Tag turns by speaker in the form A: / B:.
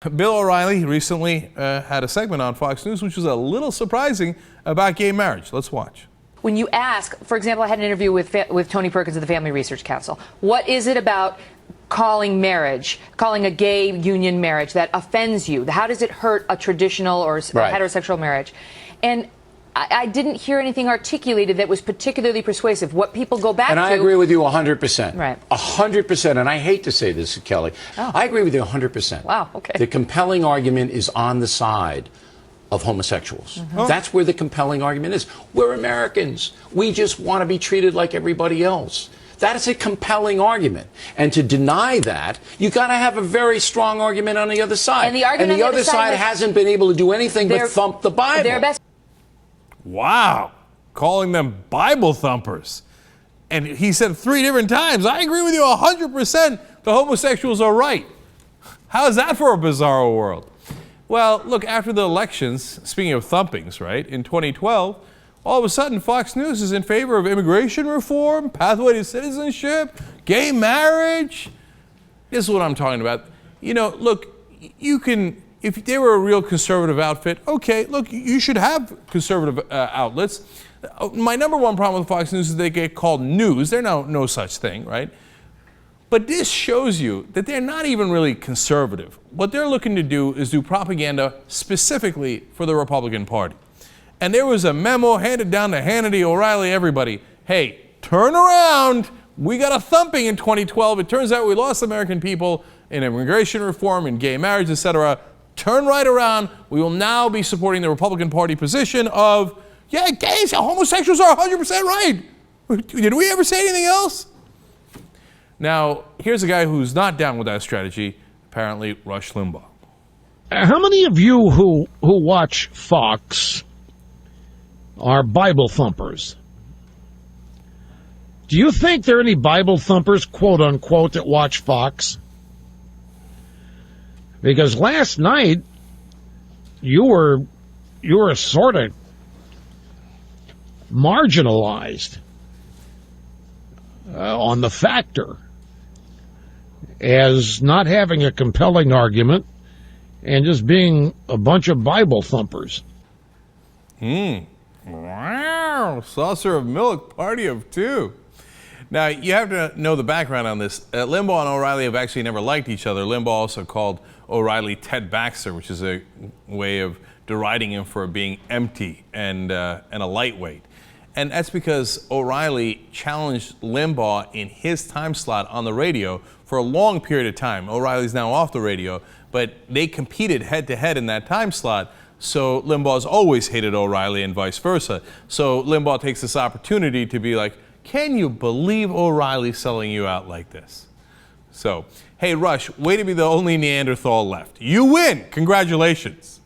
A: Bill O'Reilly recently had a segment on Fox News which was a little surprising about gay marriage. Let's watch.
B: When you ask, for example, I had an interview with Tony Perkins of the Family Research Council. What is it about calling a gay union marriage that offends you? How does it hurt a traditional or heterosexual marriage? And I didn't hear anything articulated that was particularly persuasive. What people go back to...
C: And I agree with you 100%.
B: Right.
C: 100%. And I hate to say this, Kelly.
B: Oh.
C: I agree with you 100%.
B: Wow, okay.
C: The compelling argument is on the side of homosexuals.
B: Mm-hmm.
C: That's where the compelling argument is. We're Americans. We just want to be treated like everybody else. That is a compelling argument. And to deny that, you got to have a very strong argument on the other side.
B: And the argument
C: and the
B: on
C: other side hasn't been able to do anything but thump the Bible.
A: Wow, calling them Bible thumpers. And he said 3 different times, I agree with you 100%, the homosexuals are right. How's that for a bizarro world? Well, look, after the elections, speaking of thumpings, right, in 2012, all of a sudden Fox News is in favor of immigration reform, pathway to citizenship, gay marriage. This is what I'm talking about. You know, look, you can... If they were a real conservative outfit, okay, look, you should have conservative outlets. My number one problem with Fox News is they get called news. They're no such thing, right? But this shows you that they're not even really conservative. What they're looking to do is do propaganda specifically for the Republican Party. And there was a memo handed down to Hannity, O'Reilly, everybody. Hey, turn around. We got a thumping in 2012. It turns out we lost American people in immigration reform, in gay marriage, etc. Turn right around. We will now be supporting the Republican Party position of, yeah, gays, homosexuals are 100% right. Did we ever say anything else? Now, here's a guy who's not down with that strategy, apparently Rush Limbaugh.
D: How many of you who watch Fox are Bible thumpers? Do you think there are any Bible thumpers, quote unquote, that watch Fox? Because last night, you were sort of marginalized on the factor as not having a compelling argument and just being a bunch of Bible thumpers.
A: Wow, saucer of milk, party of 2. Now, you have to know the background on this. Limbaugh and O'Reilly have actually never liked each other. Limbaugh also called O'Reilly Ted Baxter, which is a way of deriding him for being empty and a lightweight. And that's because O'Reilly challenged Limbaugh in his time slot on the radio for a long period of time. O'Reilly's now off the radio, but they competed head-to-head in that time slot. So Limbaugh's always hated O'Reilly and vice versa. So Limbaugh takes this opportunity to be like, can you believe O'Reilly selling you out like this? So, hey, Rush, way to be the only Neanderthal left. You win. Congratulations.